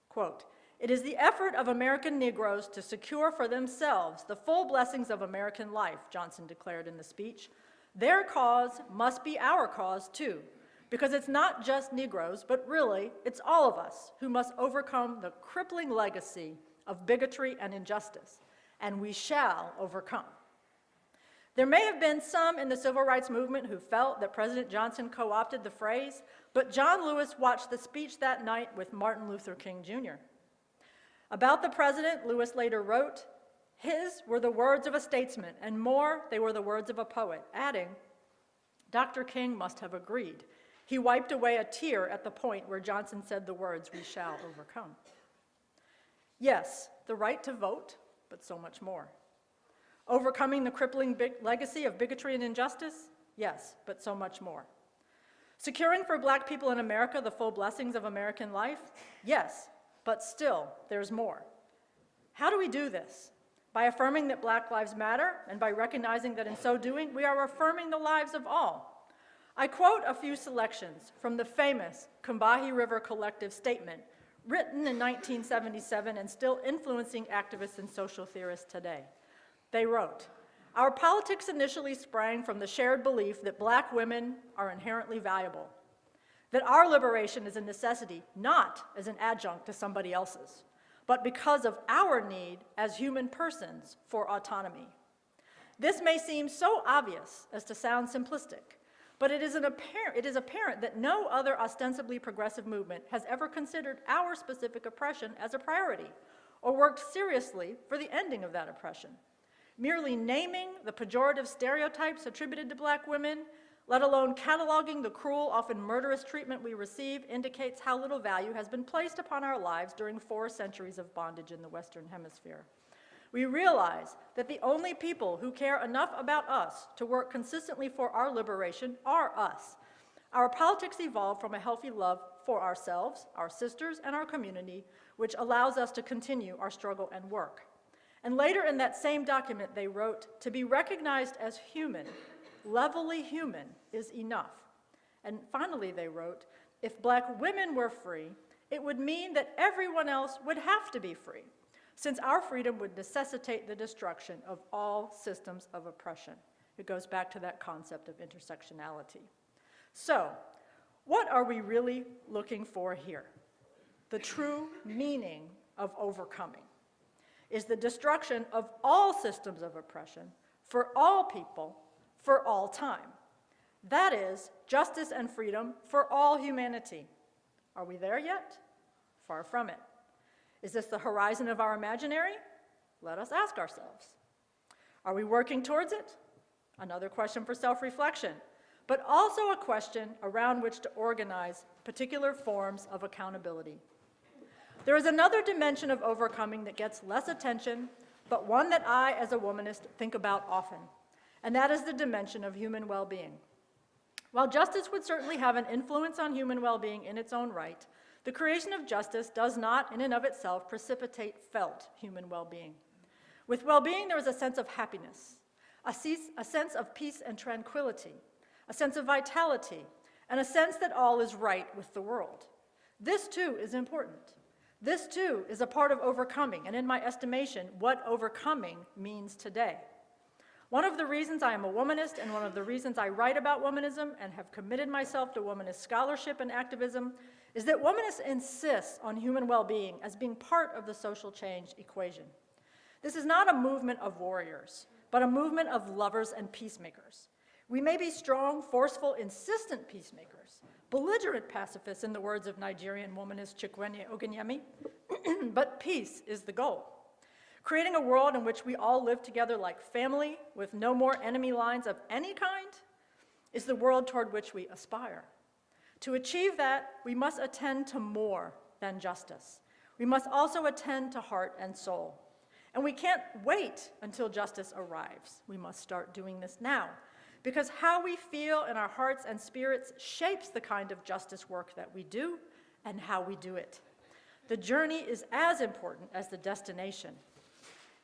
Quote, "It is the effort of American Negroes to secure for themselves the full blessings of American life," Johnson declared in the speech. "Their cause must be our cause too, because it's not just Negroes, but really it's all of us who must overcome the crippling legacy of bigotry and injustice, and we shall overcome." There may have been some in the civil rights movement who felt that President Johnson co-opted the phrase, but John Lewis watched the speech that night with Martin Luther King Jr. About the president, Lewis later wrote, "His were the words of a statesman, and more, they were the words of a poet," adding, "Dr. King must have agreed. He wiped away a tear at the point where Johnson said the words, 'We shall overcome.'" Yes, the right to vote, but so much more. Overcoming the crippling legacy of bigotry and injustice? Yes, but so much more. Securing for Black people in America the full blessings of American life? Yes, but still, there's more. How do we do this? By affirming that Black lives matter, and by recognizing that in so doing, we are affirming the lives of all. I quote a few selections from the famous Kuumba River Collective statement, written in 1977 and still influencing activists and social theorists today. They wrote, "Our politics initially sprang from the shared belief that Black women are inherently valuable, that our liberation is a necessity, not as an adjunct to somebody else's, but because of our need as human persons for autonomy. This may seem so obvious as to sound simplistic, but it is apparent that no other ostensibly progressive movement has ever considered our specific oppression as a priority or worked seriously for the ending of that oppression. Merely naming the pejorative stereotypes attributed to Black women, let alone cataloging the cruel, often murderous treatment we receive, indicates how little value has been placed upon our lives during 4 centuries of bondage in the Western Hemisphere. We realize that the only people who care enough about us to work consistently for our liberation are us. Our politics evolved from a healthy love for ourselves, our sisters, and our community, which allows us to continue our struggle and work." And later in that same document, they wrote, "To be recognized as human, levelly human, is enough." And finally, they wrote, "If Black women were free, it would mean that everyone else would have to be free, since our freedom would necessitate the destruction of all systems of oppression." It goes back to that concept of intersectionality. So, what are we really looking for here? The true meaning of overcoming is the destruction of all systems of oppression for all people, for all time. That is, justice and freedom for all humanity. Are we there yet? Far from it. Is this the horizon of our imaginary? Let us ask ourselves. Are we working towards it? Another question for self-reflection, but also a question around which to organize particular forms of accountability. There is another dimension of overcoming that gets less attention, but one that I, as a womanist, think about often, and that is the dimension of human well-being. While justice would certainly have an influence on human well-being in its own right, the creation of justice does not, in and of itself, precipitate felt human well-being. With well-being, there is a sense of happiness, a sense of peace and tranquility, a sense of vitality, and a sense that all is right with the world. This, too, is important. This, too, is a part of overcoming, and in my estimation, what overcoming means today. One of the reasons I am a womanist, and one of the reasons I write about womanism and have committed myself to womanist scholarship and activism, is that womanists insist on human well-being as being part of the social change equation. This is not a movement of warriors, but a movement of lovers and peacemakers. We may be strong, forceful, insistent peacemakers, belligerent pacifists in the words of Nigerian womanist Chikwenye Ogunyemi, but peace is the goal. Creating a world in which we all live together like family with no more enemy lines of any kind is the world toward which we aspire. To achieve that, we must attend to more than justice. We must also attend to heart and soul. And we can't wait until justice arrives. We must start doing this now, because how we feel in our hearts and spirits shapes the kind of justice work that we do and how we do it. The journey is as important as the destination.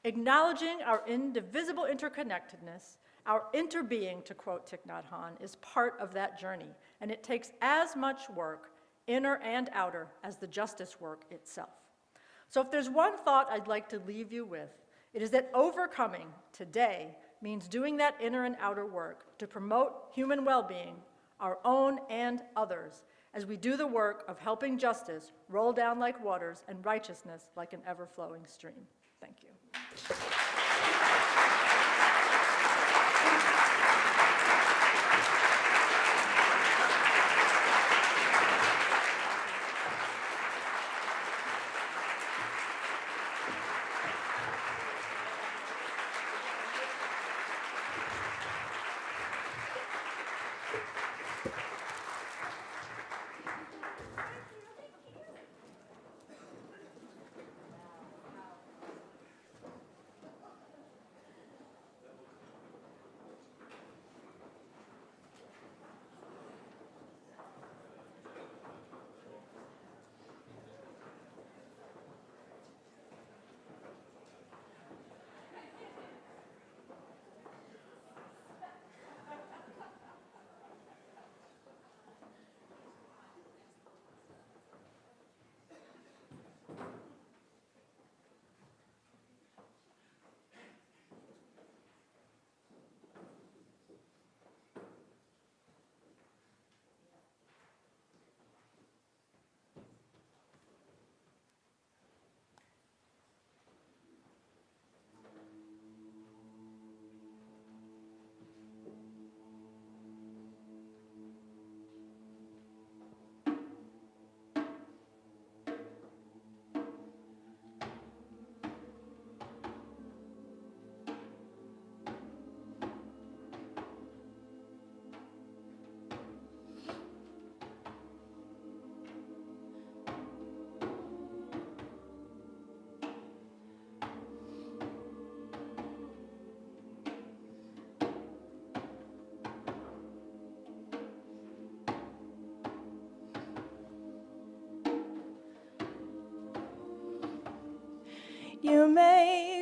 Acknowledging our indivisible interconnectedness, our interbeing, to quote Thich Nhat Hanh, is part of that journey, and it takes as much work, inner and outer, as the justice work itself. So if there's one thought I'd like to leave you with, it is that overcoming today means doing that inner and outer work to promote human well-being, our own and others, as we do the work of helping justice roll down like waters and righteousness like an ever-flowing stream. Thank you.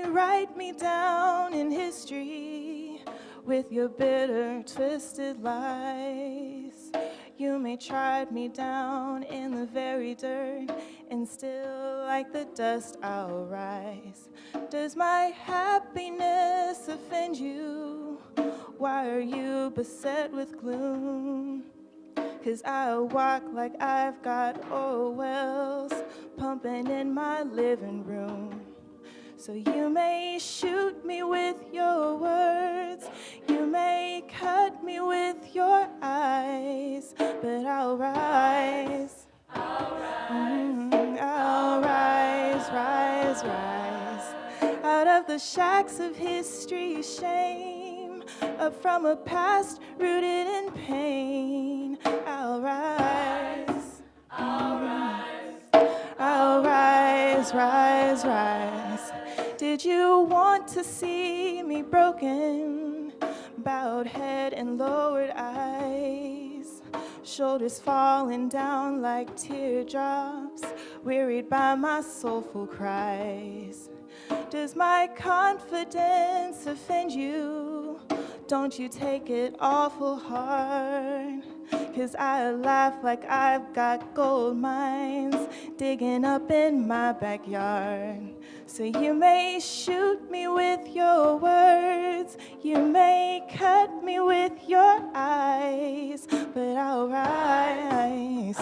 write me down in history with your bitter, twisted lies. You may trod me down in the very dirt, and still like the dust I'll rise. Does my happiness offend you? Why are you beset with gloom? 'Cause I walk like I've got oil wells pumping in my living room. So you may shoot me with your words, you may cut me with your eyes, but I'll rise. I'll rise, rise, rise, out of the shacks of history, shame, up from a past rooted in pain. I'll rise. I'll rise, rise, rise. Did you want to see me broken? Bowed head and lowered eyes, shoulders falling down like teardrops, wearied by my soulful cries. Does my confidence offend you? Don't you take it awful hard, 'cause I laugh like I've got gold mines digging up in my backyard. So you may shoot me with your words, you may cut me with your eyes, but I'll rise.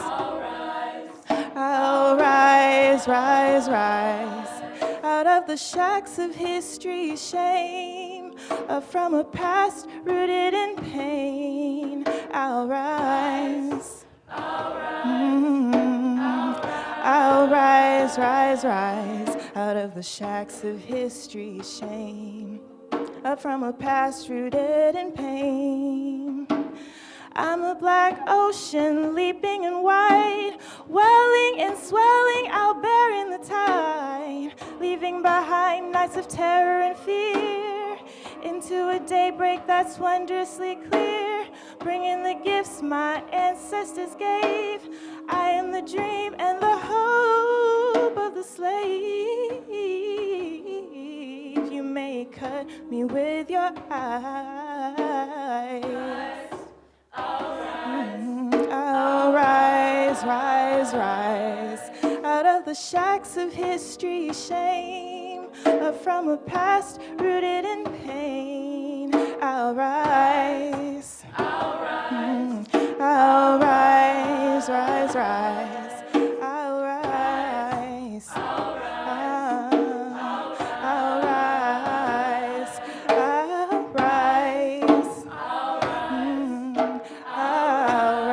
I'll rise, rise, rise, out of the shacks of history's shame, up from a past rooted in pain. I'll rise. I'll rise, rise, rise, out of the shacks of history's shame, up from a past rooted in pain. I'm a black ocean leaping in white, welling and swelling, out bearing the tide, leaving behind nights of terror and fear, into a daybreak that's wondrously clear, bringing the gifts my ancestors gave. I am the dream and the hope of the slave. You may cut me with your eyes. I'll rise, rise, rise, out of the shacks of history's shame, up from a past rooted in pain. I'll rise. I'll rise, rise, rise. I'll rise. I'll rise. I'll rise. I'll rise. I'll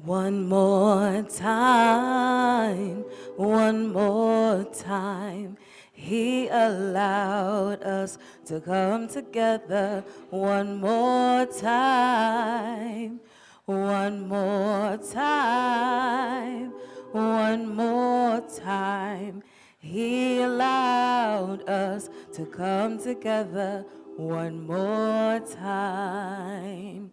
One more time, one more time. He allowed us to come together one more time, one more time, one more time. He allowed us to come together one more time.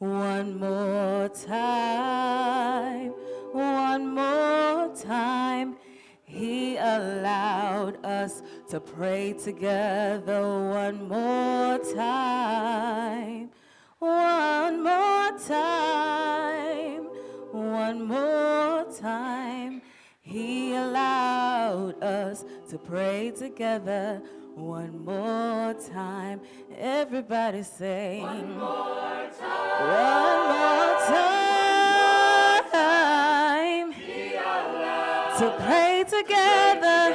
One more time, one more time. He allowed us to pray together one more time. One more time, one more time. He allowed us to pray together one more time. Everybody sing. One more time. One more time. He allowed to pray together.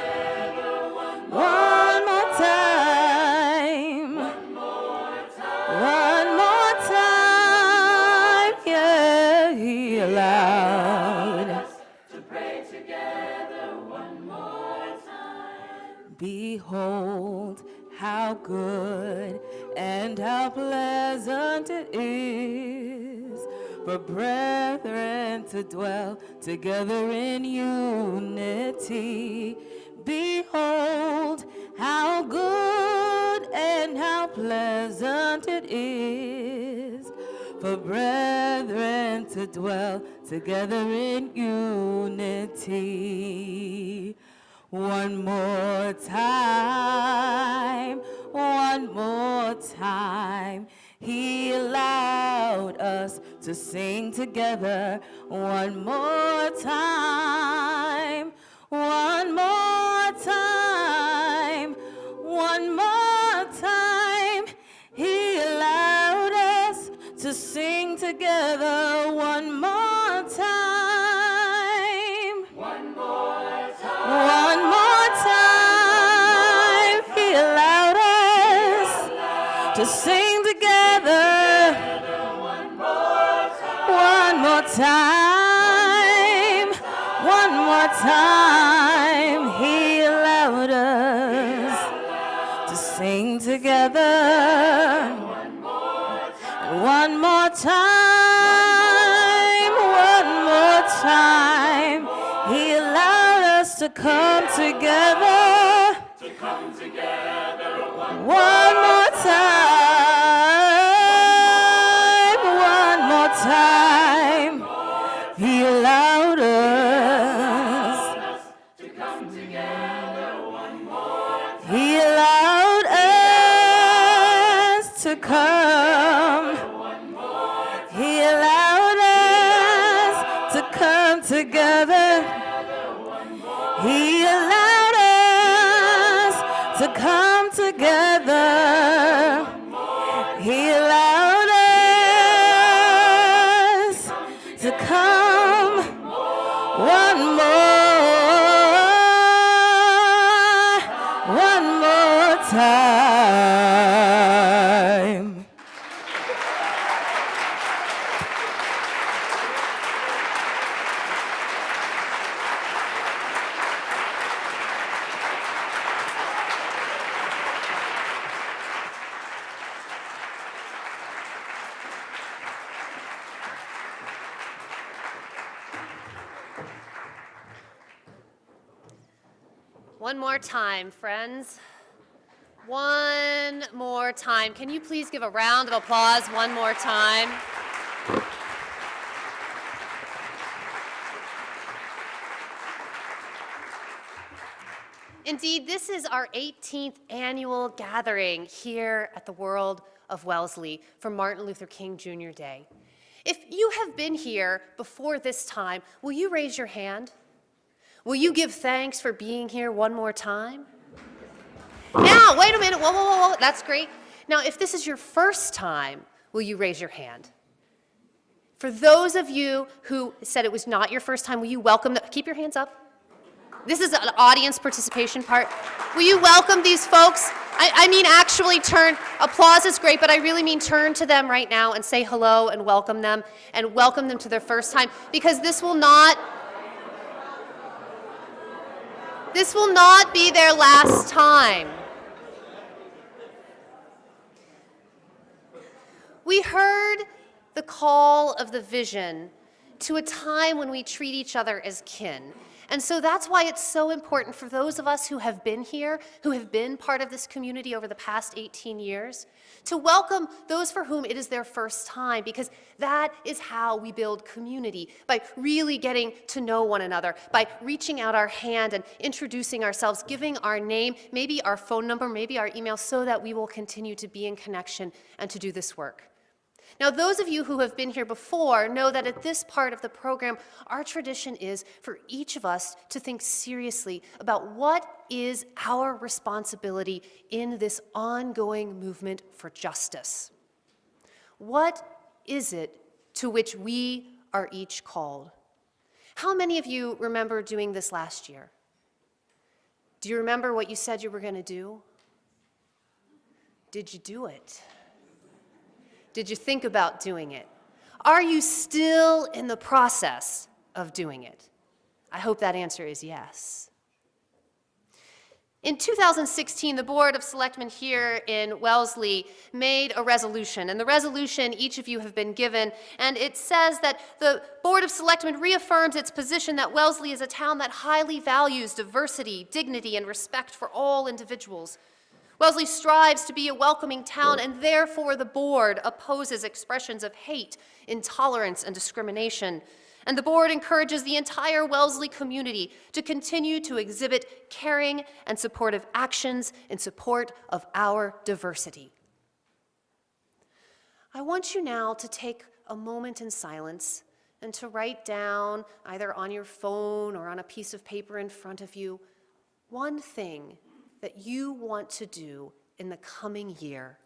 One more time. One more time. One more time. Yeah, he allowed us to pray together one more time. Behold, how good and how pleasant it is for brethren to dwell together in unity. Behold, how good and how pleasant it is for brethren to dwell together in unity. One more time, one more time. He allowed us to sing together one more time, one more time, one more time. He allowed us to sing together one more time. One more time. One more time. He allowed us to sing together one more time. One more time. One more time. He allowed us to sing together one more time. One more time. One more time. He allowed us to come together. To come together one more time. One more time. He allowed us to come together one more time. He allowed us to come. He allowed us to come together. He allowed us to come together. He allowed us to come one more time. One more time, friends. One more time. Can you please give a round of applause one more time? Indeed, this is our 18th annual gathering here at the World of Wellesley for Martin Luther King Jr. Day. If you have been here before this time, will you raise your hand? Will you give thanks for being here one more time? Now, wait a minute, whoa, whoa, whoa, that's great. Now, if this is your first time, will you raise your hand? For those of you who said it was not your first time, will you welcome them? Keep your hands up. This is an audience participation part. Will you welcome these folks? I mean, actually turn, applause is great, but I really mean turn to them right now and say hello and welcome them to their first time, because this will not be their last time. We heard the call of the vision to a time when we treat each other as kin. And so that's why it's so important for those of us who have been here, who have been part of this community over the past 18 years, to welcome those for whom it is their first time, because that is how we build community, by really getting to know one another, by reaching out our hand and introducing ourselves, giving our name, maybe our phone number, maybe our email, so that we will continue to be in connection and to do this work. Now, those of you who have been here before know that at this part of the program, our tradition is for each of us to think seriously about what is our responsibility in this ongoing movement for justice. What is it to which we are each called? How many of you remember doing this last year? Do you remember what you said you were going to do? Did you do it? Did you think about doing it? Are you still in the process of doing it? I hope that answer is yes. In 2016, the Board of Selectmen here in Wellesley made a resolution, and the resolution each of you have been given, and it says that the Board of Selectmen reaffirms its position that Wellesley is a town that highly values diversity, dignity, and respect for all individuals. Wellesley strives to be a welcoming town, and therefore the board opposes expressions of hate, intolerance, and discrimination. And the board encourages the entire Wellesley community to continue to exhibit caring and supportive actions in support of our diversity. I want you now to take a moment in silence and to write down, either on your phone or on a piece of paper in front of you, one thing that you want to do in the coming year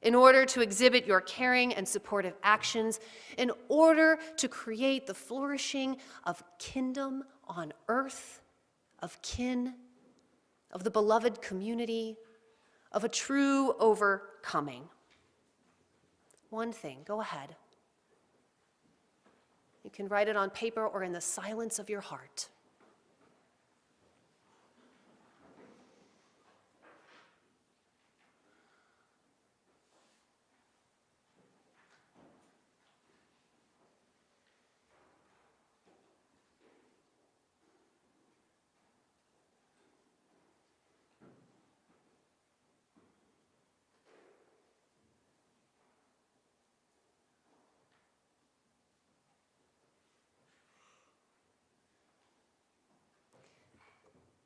in order to exhibit your caring and supportive actions, in order to create the flourishing of kingdom on earth, of kin, of the beloved community, of a true overcoming. One thing, go ahead. You can write it on paper or in the silence of your heart.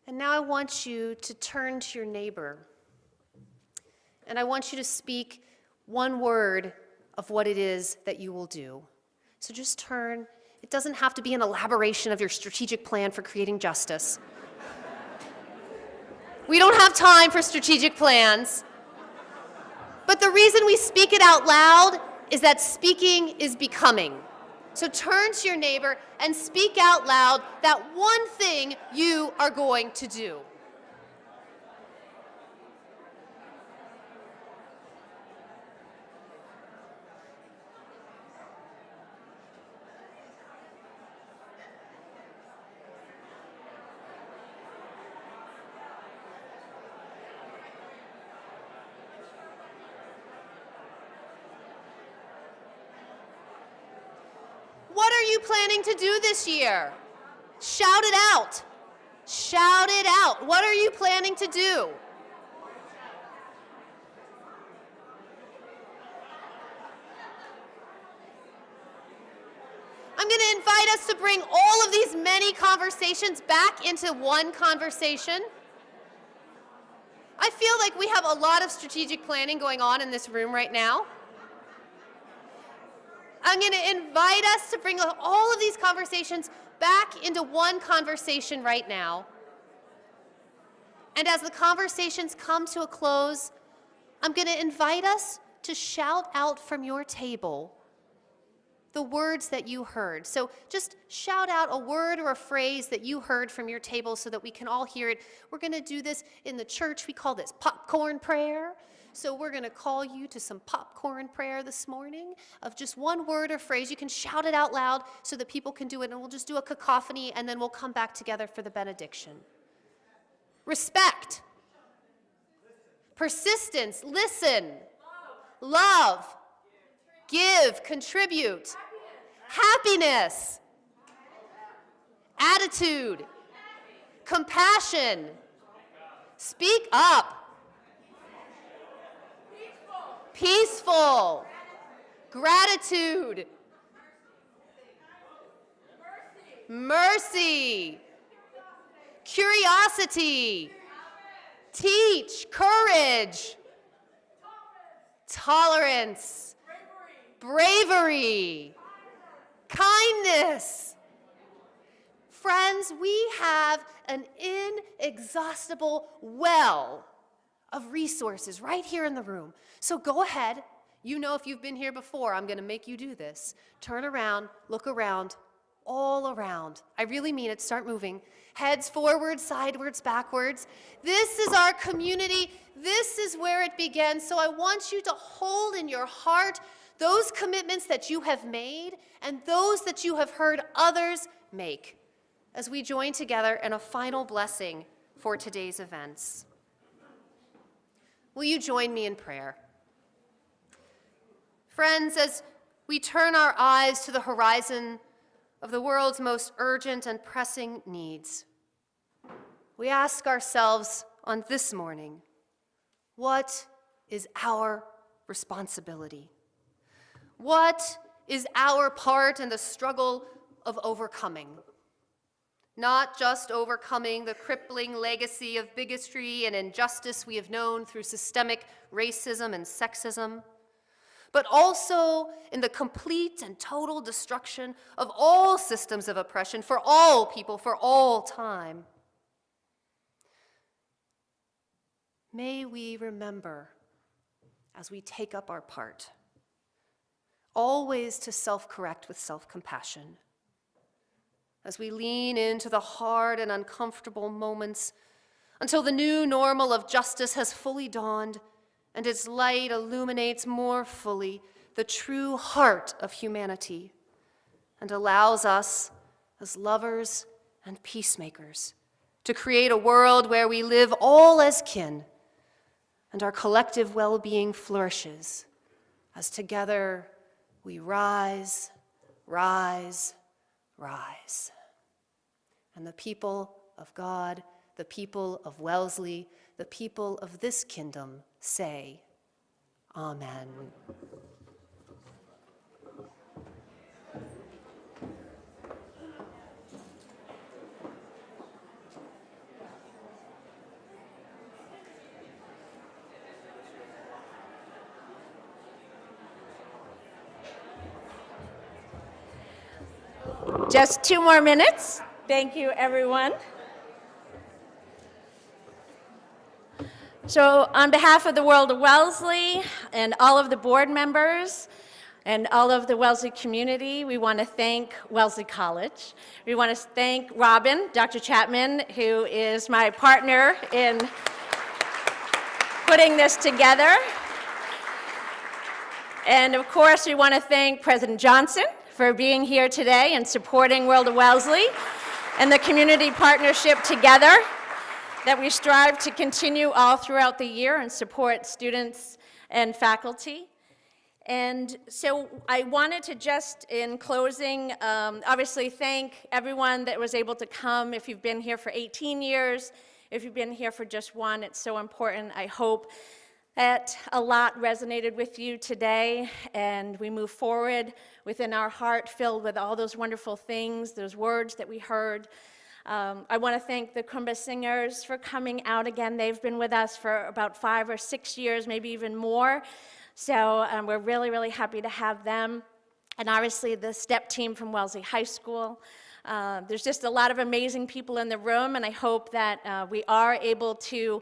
And now I want you to turn to your neighbor, and I want you to speak one word of what it is that you will do. So just turn. It doesn't have to be an elaboration of your strategic plan for creating justice. We don't have time for strategic plans. But the reason we speak it out loud is that speaking is becoming. So turn to your neighbor and speak out loud that one thing you are going to do. What are you planning to do this year? Shout it out. Shout it out. What are you planning to do? I'm going to invite us to bring all of these many conversations back into one conversation. I feel like we have a lot of strategic planning going on in this room right now. I'm going to invite us to bring all of these conversations back into one conversation right now. And as the conversations come to a close, I'm going to invite us to shout out from your table the words that you heard. So just shout out a word or a phrase that you heard from your table so that we can all hear it. We're going to do this in the church. We call this popcorn prayer. So we're going to call you to some popcorn prayer this morning of just one word or phrase. You can shout it out loud so that people can do it, and we'll just do a cacophony, and then we'll come back together for the benediction. Respect. Persistence. Listen. Love. Give. Contribute. Happiness. gratitude, compassion. Speak up. Peaceful. Gratitude. Mercy. Curiosity. Teach. Courage. Tolerance. Bravery. Kindness. Friends, we have an inexhaustible well of resources right here in the room. So go ahead. You know, if you've been here before, I'm going to make you do this. Turn around, look around, all around. I really mean it. Start moving. Heads forward, sidewards, backwards. This is our community. This is where it begins. So I want you to hold in your heart those commitments that you have made and those that you have heard others make as we join together in a final blessing for today's events. Will you join me in prayer? Friends, as we turn our eyes to the horizon of the world's most urgent and pressing needs, we ask ourselves on this morning, what is our responsibility? What is our part in the struggle of overcoming? Not just overcoming the crippling legacy of bigotry and injustice we have known through systemic racism and sexism, but also in the complete and total destruction of all systems of oppression for all people, for all time. May we remember, as we take up our part, always to self-correct with self-compassion, as we lean into the hard and uncomfortable moments until the new normal of justice has fully dawned and its light illuminates more fully the true heart of humanity and allows us, as lovers and peacemakers, to create a world where we live all as kin and our collective well-being flourishes as together we rise, rise, rise. And the people of God, the people of Wellesley, the people of this kingdom say, Amen. Just 2 more minutes. Thank you, everyone. So on behalf of the World of Wellesley and all of the board members and all of the Wellesley community, we want to thank Wellesley College. We want to thank Robin, Dr. Chapman, who is my partner in putting this together. And of course, we want to thank President Johnson for being here today and supporting World of Wellesley and the community partnership together that we strive to continue all throughout the year and support students and faculty. And so I wanted to just, in closing, obviously thank everyone that was able to come. If you've been here for 18 years, if you've been here for just 1, it's so important. I hope that a lot resonated with you today, and we move forward within our heart filled with all those wonderful things, those words that we heard. I want to thank the Kuumba singers for coming out again. They've been with us for about 5 or 6 years, maybe even more. So we're really, really happy to have them. And obviously the STEP team from Wellesley High School. There's just a lot of amazing people in the room, and I hope that we are able to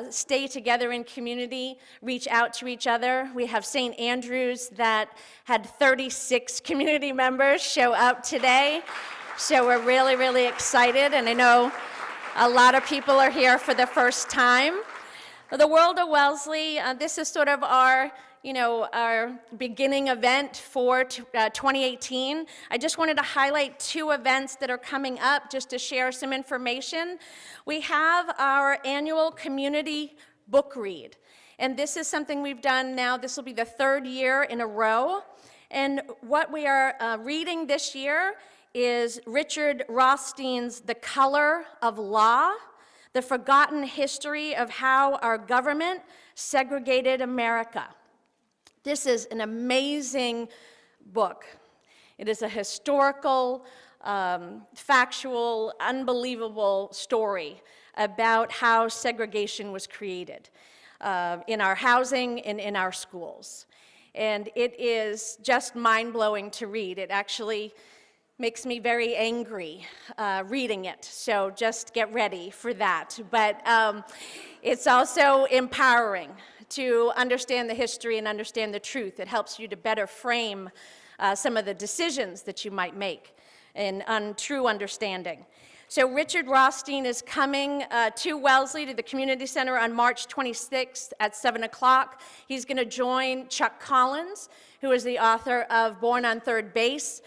stay together in community, reach out to each other. We have St. Andrews that had 36 community members show up today. So we're really, really excited, and I know a lot of people are here for the first time. The World of Wellesley, this is sort of our, our beginning event for 2018. I just wanted to highlight 2 events that are coming up just to share some information. We have our annual community book read, and this is something we've done now. This will be the 3rd year in a row, and what we are reading this year is Richard Rothstein's The Color of Law, The Forgotten History of How Our Government Segregated America. This is an amazing book. It is a historical, factual, unbelievable story about how segregation was created in our housing and in our schools. And it is just mind-blowing to read. It actually makes me very angry reading it, so just get ready for that. But it's also empowering to understand the history and understand the truth. It helps you to better frame some of the decisions that you might make in true understanding. So Richard Rothstein is coming to Wellesley, to the Community Center on March 26th at 7 o'clock. He's going to join Chuck Collins, who is the author of Born on Third Base.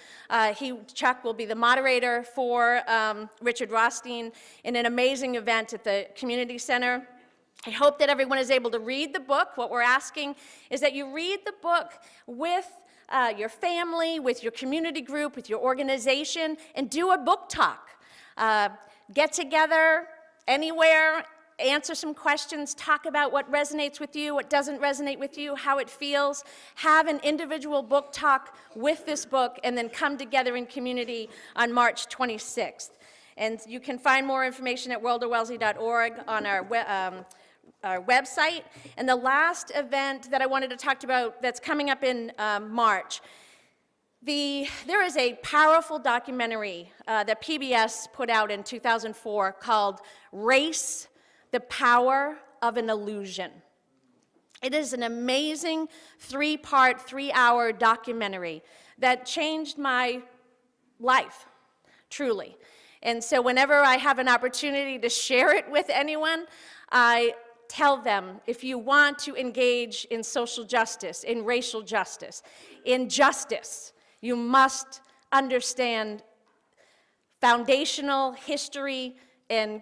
Chuck will be the moderator for Richard Rothstein in an amazing event at the Community Center. I hope that everyone is able to read the book. What we're asking is that you read the book with your family, with your community group, with your organization, and do a book talk. Get together anywhere, answer some questions, talk about what resonates with you, what doesn't resonate with you, how it feels. Have an individual book talk with this book, and then come together in community on March 26th. And you can find more information at worldofwellesley.org on our website. And the last event that I wanted to talk about that's coming up in March, there is a powerful documentary that PBS put out in 2004 called Race, the Power of an Illusion. It is an amazing 3-part, 3-hour documentary that changed my life, truly. And so whenever I have an opportunity to share it with anyone, I tell them, if you want to engage in social justice, in racial justice, in justice, you must understand foundational history and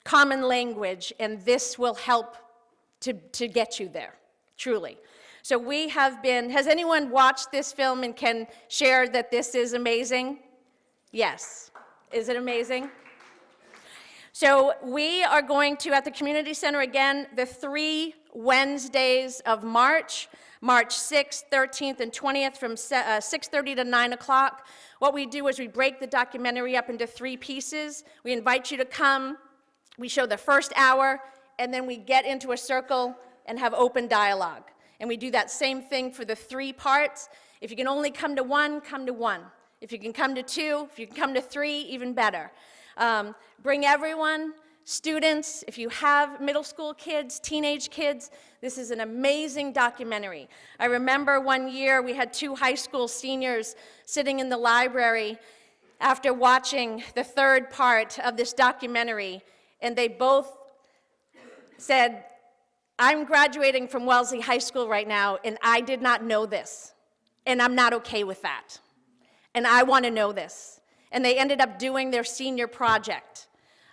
common language, and this will help to get you there, truly. So we have been, has anyone watched this film and can share that this is amazing? Yes. Is it amazing? So we are going to, at the Community Center again, the 3 Wednesdays of March 6th, 13th, and 20th from 6:30 to 9 o'clock. What we do is we break the documentary up into 3 pieces. We invite you to come. We show the first hour, and then we get into a circle and have open dialogue. And we do that same thing for the 3 parts. If you can only come to 1, come to 1. If you can come to 2, if you can come to 3, even better. Bring everyone, students, if you have middle school kids, teenage kids, this is an amazing documentary. I remember one year we had 2 high school seniors sitting in the library after watching the 3rd part of this documentary, and they both said, I'm graduating from Wellesley High School right now, and I did not know this, and I'm not okay with that, and I want to know this. And they ended up doing their senior project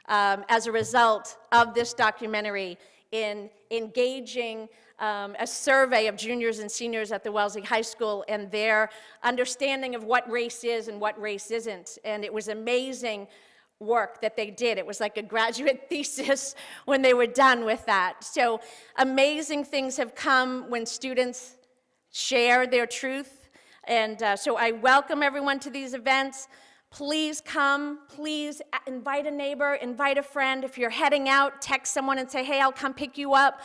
as a result of this documentary in engaging a survey of juniors and seniors at the Wellesley High School and their understanding of what race is and what race isn't. And it was amazing work that they did. It was like a graduate thesis when they were done with that. So amazing things have come when students share their truth. And so I welcome everyone to these events. Please come, please invite a neighbor, invite a friend. If you're heading out, text someone and say, hey, I'll come pick you up.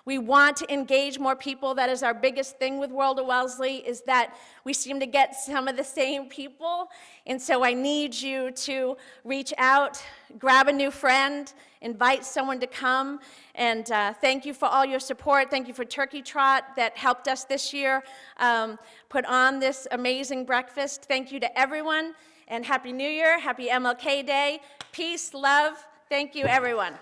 We want to engage more people. That is our biggest thing with World of Wellesley, is that we seem to get some of the same people. And so I need you to reach out, grab a new friend, invite someone to come. And thank you for all your support. Thank you for Turkey Trot that helped us this year put on this amazing breakfast. Thank you to everyone. And Happy New Year, Happy MLK Day, peace, love. Thank you, everyone.